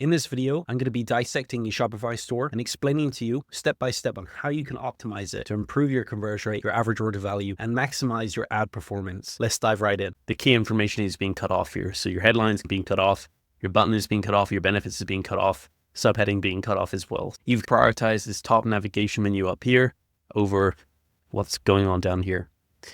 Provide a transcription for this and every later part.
In this video, I'm going to be dissecting your Shopify store and explaining to you step by step on how you can optimize it to improve your conversion rate, your average order value, and maximize your ad performance. Let's dive right in. The key information is being cut off here. So your headlines being cut off, your button is being cut off, your benefits is being cut off, subheading being cut off as well. You've prioritized this top navigation menu up here over what's going on down here.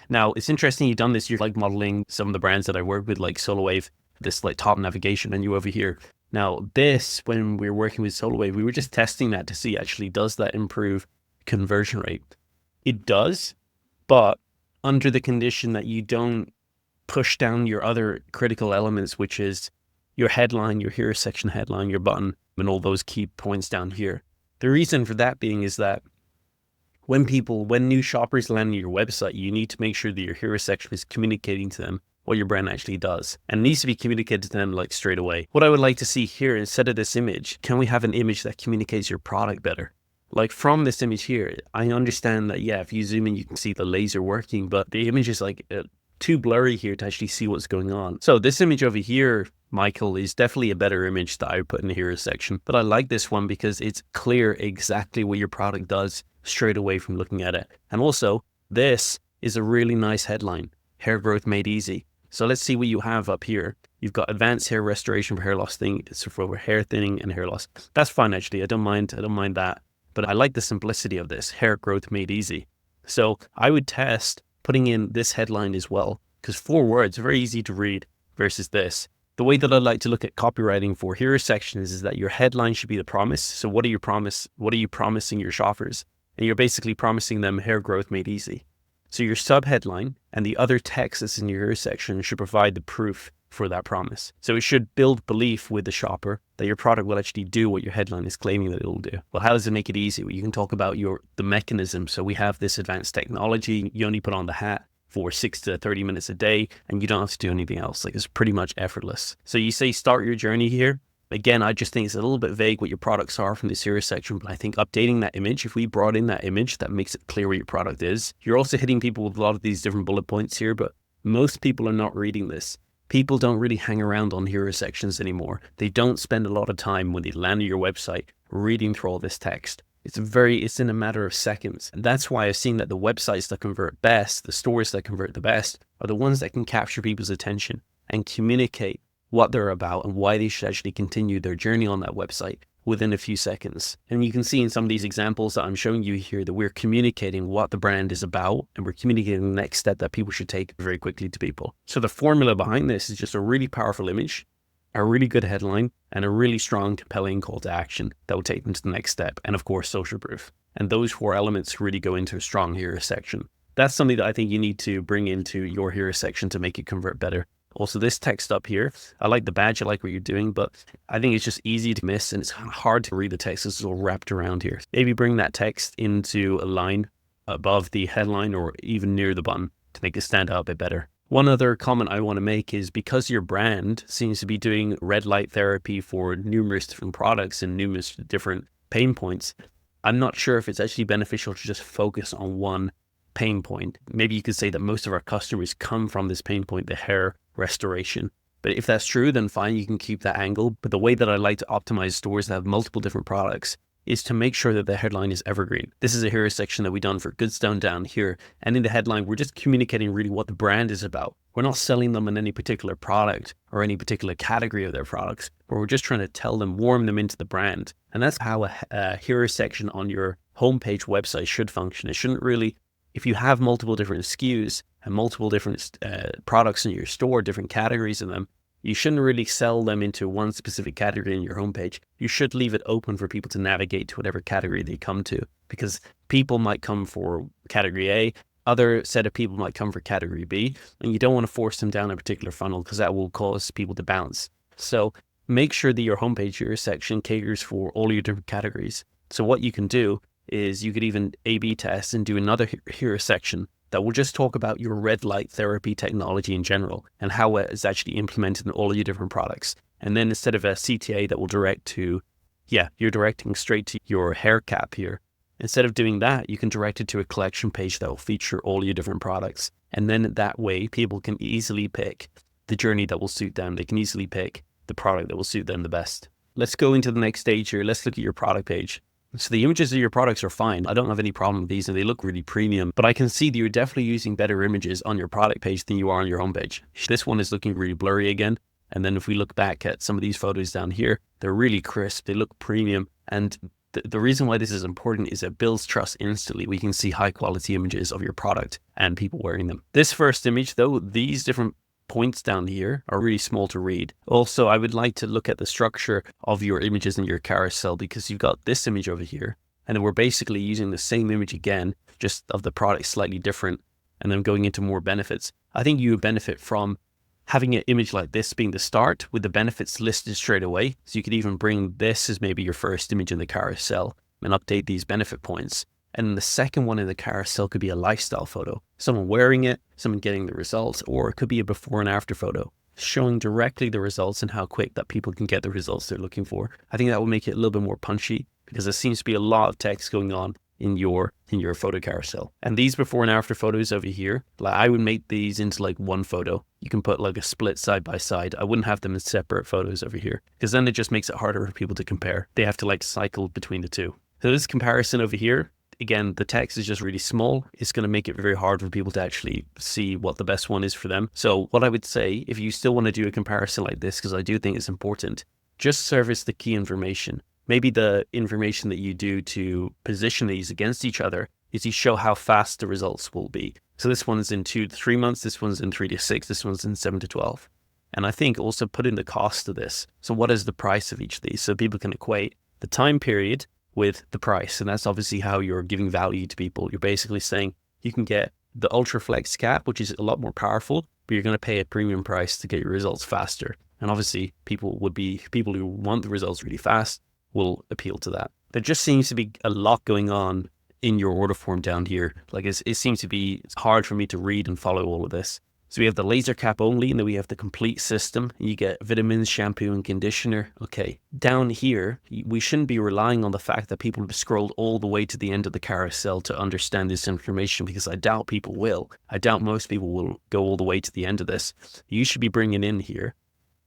Now, it's interesting you've done this. You're like modeling some of the brands that I work with, like SoloWave, this like top navigation menu over here. Now this, when we were working with SoloWave, we were just testing that to see actually does that improve conversion rate. It does, but under the condition that you don't push down your other critical elements, which is your headline, your hero section headline, your button, and all those key points down here. The reason for that being is that when new shoppers land on your website, you need to make sure that your hero section is communicating to them what your brand actually does, and it needs to be communicated to them like straight away. What I would like to see here, instead of this image, can we have an image that communicates your product better? Like from this image here, I understand that, yeah, if you zoom in, you can see the laser working, but the image is like too blurry here to actually see what's going on. So this image over here, Michael, is definitely a better image that I would put in the hero section, but I like this one because it's clear exactly what your product does straight away from looking at it. And also, this is a really nice headline, hair growth made easy. So let's see what you have up here. You've got advanced hair restoration for hair loss thing. It's for hair thinning and hair loss. That's fine, actually. I don't mind that. But I like the simplicity of this, hair growth made easy. So I would test putting in this headline as well, because 4 words are very easy to read versus this. The way that I like to look at copywriting for hero sections is that your headline should be the promise. So what are you promising your shoppers? And you're basically promising them hair growth made easy. So your subheadline and the other text that's in your hero section should provide the proof for that promise. So it should build belief with the shopper that your product will actually do what your headline is claiming that it will do. Well, how does it make it easy? Well, you can talk about the mechanism. So we have this advanced technology. You only put on the hat for 6 to 30 minutes a day, and you don't have to do anything else. Like, it's pretty much effortless. So you say start your journey here. Again, I just think it's a little bit vague what your products are from this hero section, but I think updating that image, if we brought in that image that makes it clear what your product is, you're also hitting people with a lot of these different bullet points here, but most people are not reading this. People don't really hang around on hero sections anymore. They don't spend a lot of time when they land on your website reading through all this text. It's in a matter of seconds. And that's why I've seen that the websites that convert best, the stores that convert the best, are the ones that can capture people's attention and communicate what they're about and why they should actually continue their journey on that website within a few seconds. And you can see in some of these examples that I'm showing you here that we're communicating what the brand is about, and we're communicating the next step that people should take very quickly to people. So the formula behind this is just a really powerful image, a really good headline, and a really strong, compelling call to action that will take them to the next step. And of course, social proof. And those 4 elements really go into a strong hero section. That's something that I think you need to bring into your hero section to make it convert better. Also, this text up here, I like the badge, I like what you're doing, but I think it's just easy to miss and it's hard to read the text. It's all wrapped around here. Maybe bring that text into a line above the headline or even near the button to make it stand out a bit better. One other comment I want to make is because your brand seems to be doing red light therapy for numerous different products and numerous different pain points, I'm not sure if it's actually beneficial to just focus on one pain point. Maybe you could say that most of our customers come from this pain point, the hair restoration. But if that's true, then fine, you can keep that angle. But the way that I like to optimize stores that have multiple different products is to make sure that the headline is evergreen. This is a hero section that we've done for Goodstone down here. And in the headline, we're just communicating really what the brand is about. We're not selling them in any particular product or any particular category of their products, but we're just trying to tell them, warm them into the brand. And that's how a hero section on your homepage website should function. It shouldn't really, if you have multiple different SKUs and multiple different products in your store, different categories in them, you shouldn't really sell them into one specific category in your homepage. You should leave it open for people to navigate to whatever category they come to, because people might come for category A, other set of people might come for category B, and you don't want to force them down a particular funnel because that will cause people to bounce. So make sure that your homepage, your section caters for all your different categories. So what you can do is you could even A/B test and do another hero section that will just talk about your red light therapy technology in general and how it is actually implemented in all of your different products. And then instead of a CTA that will direct to, you're directing straight to your hair cap here. Instead of doing that, you can direct it to a collection page that will feature all your different products. And then that way, people can easily pick the journey that will suit them. They can easily pick the product that will suit them the best. Let's go into the next stage here. Let's look at your product page. So the images of your products are fine. I don't have any problem with these and they look really premium, but I can see that you're definitely using better images on your product page than you are on your homepage. This one is looking really blurry again. And then if we look back at some of these photos down here, they're really crisp. They look premium. And the reason why this is important is it builds trust instantly. We can see high quality images of your product and people wearing them. This first image though, these different points down here are really small to read. Also, I would like to look at the structure of your images in your carousel, because you've got this image over here and then we're basically using the same image again, just of the product slightly different, and then going into more benefits. I think you would benefit from having an image like this being the start with the benefits listed straight away. So you could even bring this as maybe your first image in the carousel and update these benefit points. And then the second one in the carousel could be a lifestyle photo, someone wearing it, someone getting the results, or it could be a before and after photo, showing directly the results and how quick that people can get the results they're looking for. I think that will make it a little bit more punchy, because there seems to be a lot of text going on in your photo carousel. And these before and after photos over here, like I would make these into like one photo. You can put like a split side by side. I wouldn't have them in separate photos over here, because then it just makes it harder for people to compare. They have to like cycle between the two. So this comparison over here, again, the text is just really small. It's going to make it very hard for people to actually see what the best one is for them. So what I would say, if you still want to do a comparison like this, because I do think it's important, just service the key information. Maybe the information that you do to position these against each other is you show how fast the results will be. So this one's in 2 to 3 months, this one's in 3 to 6, this one's in 7 to 12. And I think also put in the cost of this. So what is the price of each of these? So people can equate the time period with the price. And that's obviously how you're giving value to people. You're basically saying you can get the Ultra Flex cap, which is a lot more powerful, but you're going to pay a premium price to get your results faster. And obviously people who want the results really fast will appeal to that. There just seems to be a lot going on in your order form down here. Like it seems to be, it's hard for me to read and follow all of this. So we have the laser cap only, and then we have the complete system. You get vitamins, shampoo, and conditioner. Okay, down here, we shouldn't be relying on the fact that people have scrolled all the way to the end of the carousel to understand this information, because I doubt people will. I doubt most people will go all the way to the end of this. You should be bringing in here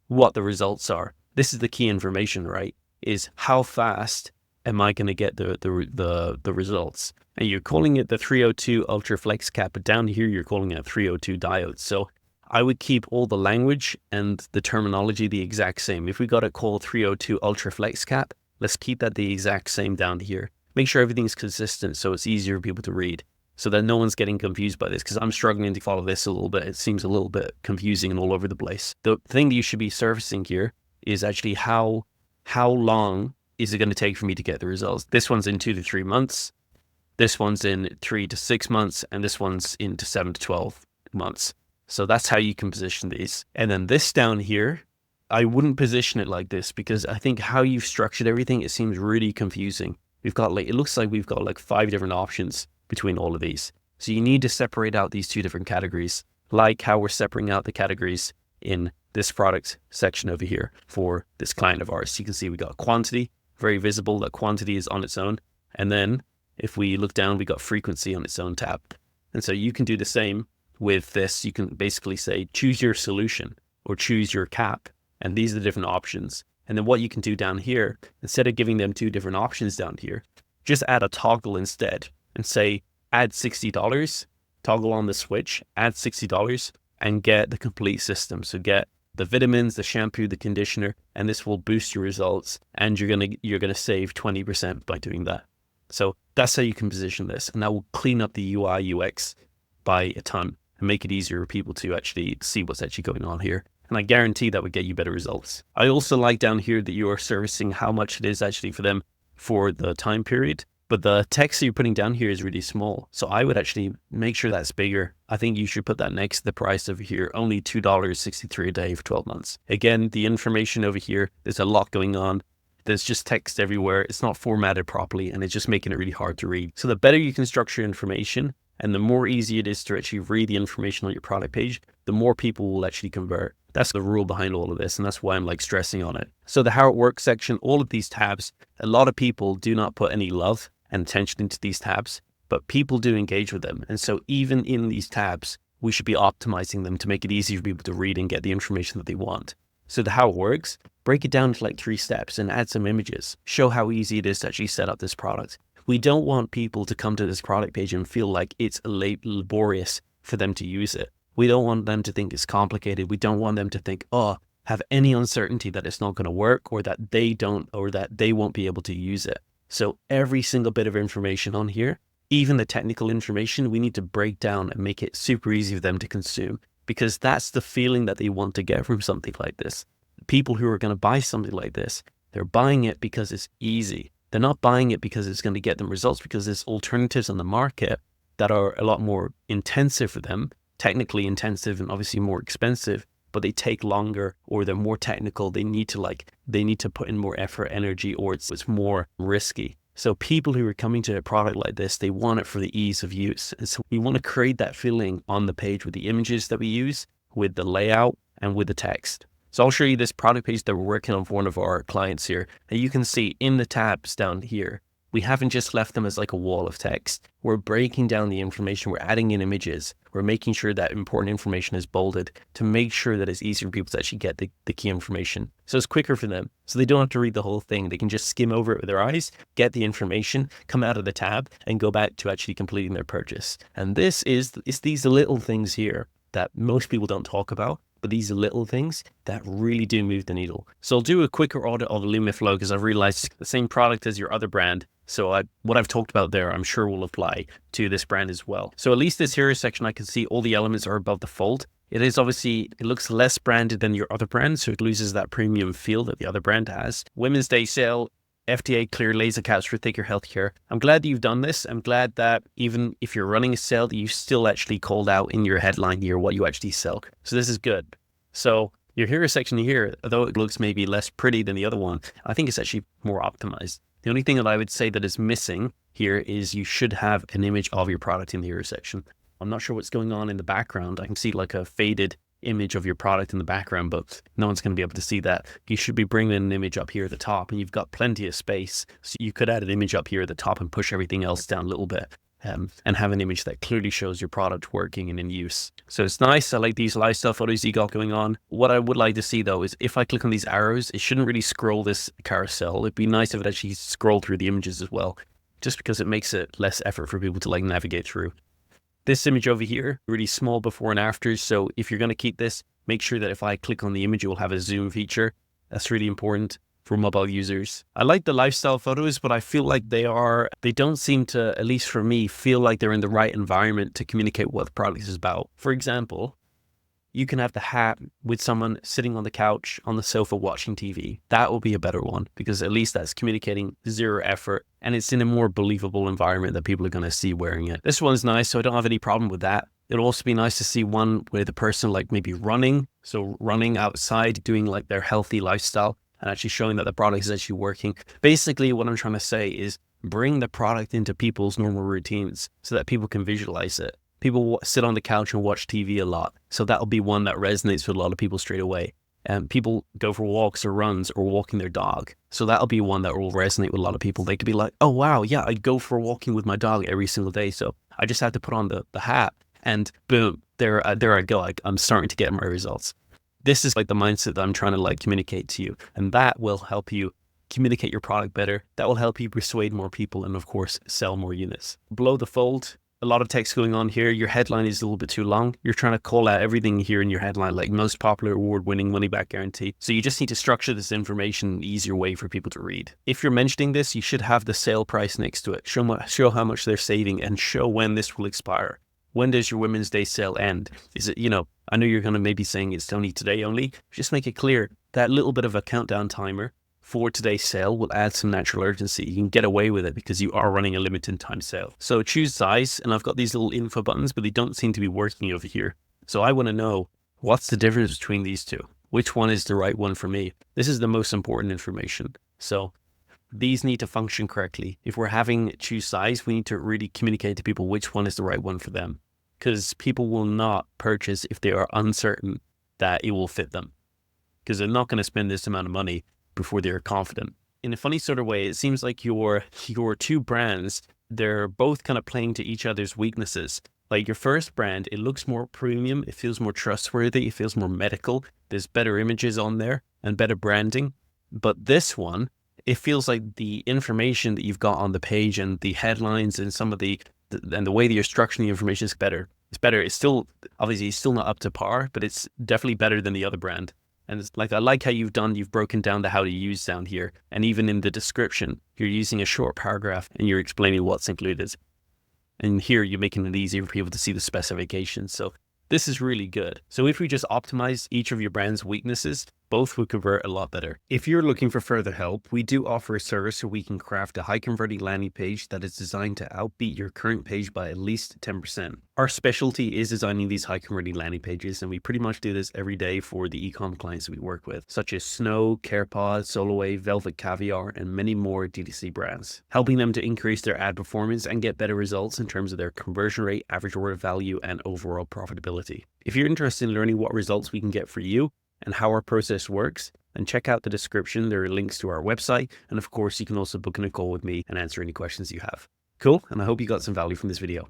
what the results are. This is the key information, right? Is how fast am I going to get the results? And you're calling it the 302 Ultra Flex cap, but down here you're calling it 302 diodes. So I would keep all the language and the terminology the exact same. If we got it called 302 Ultra Flex cap, let's keep that the exact same down here. Make sure everything's consistent so it's easier for people to read, so that no one's getting confused by this, because I'm struggling to follow this a little bit. It seems a little bit confusing and all over the place. The thing that you should be servicing here is actually how long is it going to take for me to get the results? This one's in 2 to 3 months. This one's in 3 to 6 months. And this one's into 7 to 12 months. So that's how you can position these. And then this down here, I wouldn't position it like this, because I think how you've structured everything, it seems really confusing. We've got it looks like we've got like 5 different options between all of these. So you need to separate out these 2 different categories, like how we're separating out the categories in this product section over here for this client of ours. You can see we got quantity, very visible that quantity is on its own. And then if we look down, we got frequency on its own tab. And so you can do the same with this. You can basically say, choose your solution or choose your cap. And these are the different options. And then what you can do down here, instead of giving them 2 different options down here, just add a toggle instead and say, add $60, toggle on the switch, add $60 and get the complete system. So get the vitamins, the shampoo, the conditioner, and this will boost your results. And you're gonna save 20% by doing that. So that's how you can position this, and that will clean up the UI UX by a ton and make it easier for people to actually see what's actually going on here. And I guarantee that would get you better results. I also like down here that you are servicing how much it is actually for them for the time period, but the text that you're putting down here is really small. So I would actually make sure that's bigger. I think you should put that next to the price over here, only $2.63 a day for 12 months. Again, the information over here, there's a lot going on. There's just text everywhere. It's not formatted properly, and it's just making it really hard to read. So the better you can structure information, and the more easy it is to actually read the information on your product page, the more people will actually convert. That's the rule behind all of this, and that's why I'm like stressing on it. So the how it works section, all of these tabs, a lot of people do not put any love and attention into these tabs, but people do engage with them. And so even in these tabs, we should be optimizing them to make it easy for people to read and get the information that they want. So how it works, break it down to like 3 steps and add some images. Show how easy it is to actually set up this product. We don't want people to come to this product page and feel like it's laborious for them to use it. We don't want them to think it's complicated. We don't want them to think, have any uncertainty that it's not going to work, or that they won't be able to use it. So every single bit of information on here, even the technical information, we need to break down and make it super easy for them to consume, because that's the feeling that they want to get from something like this. People who are going to buy something like this, they're buying it because it's easy. They're not buying it because it's going to get them results, because there's alternatives on the market that are a lot more intensive for them, technically intensive and obviously more expensive, but they take longer, or they're more technical. They need to put in more effort, energy, or it's more risky. So people who are coming to a product like this, they want it for the ease of use. And so we want to create that feeling on the page with the images that we use, with the layout, and with the text. So I'll show you this product page that we're working on for one of our clients here. And you can see in the tabs down here, we haven't just left them as like a wall of text. We're breaking down the information. We're adding in images. We're making sure that important information is bolded to make sure that it's easier for people to actually get the key information. So it's quicker for them. So they don't have to read the whole thing. They can just skim over it with their eyes, get the information, come out of the tab, and go back to actually completing their purchase. And it's these little things here that most people don't talk about, but these are little things that really do move the needle. So I'll do a quicker audit of Lumiflow, because I've realized it's the same product as your other brand. So what I've talked about there, I'm sure will apply to this brand as well. So at least this hero section, I can see all the elements are above the fold. It looks less branded than your other brand, so it loses that premium feel that the other brand has. Women's Day sale, FDA clear laser caps for thicker healthcare. I'm glad that you've done this. I'm glad that even if you're running a sale, that you still actually called out in your headline here what you actually sell. So this is good. So your hero section here, although it looks maybe less pretty than the other one, I think it's actually more optimized. The only thing that I would say that is missing here is you should have an image of your product in the hero section. I'm not sure what's going on in the background. I can see like a faded image of your product in the background, but no one's going to be able to see that. You should be bringing an image up here at the top, and you've got plenty of space. So you could add an image up here at the top and push everything else down a little bit. And have an image that clearly shows your product working and in use. So it's nice. I like these lifestyle photos you got going on. What I would like to see though is if I click on these arrows, it shouldn't really scroll this carousel. It'd be nice if it actually scrolled through the images as well, just because it makes it less effort for people to like navigate through. This image over here, really small before and after. So if you're going to keep this, make sure that if I click on the image, it will have a zoom feature. That's really important for mobile users. I like the lifestyle photos, but I feel like they don't seem to, at least for me, feel like they're in the right environment to communicate what the product is about. For example, you can have the hat with someone sitting on the couch, on the sofa watching TV. That will be a better one, because at least that's communicating zero effort, and it's in a more believable environment that people are going to see wearing it. This one's nice, so I don't have any problem with that. It'll also be nice to see one with a person like maybe running. So running outside, doing like their healthy lifestyle, and actually showing that the product is actually working. Basically, what I'm trying to say is bring the product into people's normal routines so that people can visualize it. People sit on the couch and watch TV a lot. So that'll be one that resonates with a lot of people straight away. And people go for walks or runs or walking their dog. So that'll be one that will resonate with a lot of people. They could be like, oh, wow, yeah, I go for walking with my dog every single day. So I just have to put on the hat and boom, there I go. I'm starting to get my results. This is like the mindset that I'm trying to like communicate to you. And that will help you communicate your product better. That will help you persuade more people and of course, sell more units. Below the fold, a lot of text going on here. Your headline is a little bit too long. You're trying to call out everything here in your headline, like most popular award-winning money-back guarantee. So you just need to structure this information in an easier way for people to read. If you're mentioning this, you should have the sale price next to it. Show how much they're saving and show when this will expire. When does your Women's Day sale end? Is it, I know you're going to maybe saying it's only today only. Just make it clear that little bit of a countdown timer for today's sale will add some natural urgency. You can get away with it because you are running a limited time sale. So choose size, and I've got these little info buttons, but they don't seem to be working over here. So I want to know what's the difference between these two? Which one is the right one for me? This is the most important information. So these need to function correctly. If we're having choose size, we need to really communicate to people which one is the right one for them, because people will not purchase if they are uncertain that it will fit them, because they're not going to spend this amount of money before they're confident. In a funny sort of way, it seems like your two brands, they're both kind of playing to each other's weaknesses. Like your first brand, it looks more premium, it feels more trustworthy, it feels more medical. There's better images on there and better branding. But this one, it feels like the information that you've got on the page and the headlines and some of the way that you're structuring the information is better. It's better. It's still, obviously, it's still not up to par, but it's definitely better than the other brand. And it's like, I like how you've broken down the how to use down here. And even in the description, you're using a short paragraph and you're explaining what's included. And here you're making it easier for people to see the specifications. So this is really good. So if we just optimize each of your brand's weaknesses, both would convert a lot better. If you're looking for further help, we do offer a service where we can craft a high converting landing page that is designed to outbeat your current page by at least 10%. Our specialty is designing these high converting landing pages, and we pretty much do this every day for the e-com clients we work with, such as Snow, CarePod, Soloway, Velvet Caviar, and many more DTC brands, helping them to increase their ad performance and get better results in terms of their conversion rate, average order value, and overall profitability. If you're interested in learning what results we can get for you and how our process works, then check out the description. There are links to our website. And of course, you can also book in a call with me and answer any questions you have. Cool. And I hope you got some value from this video.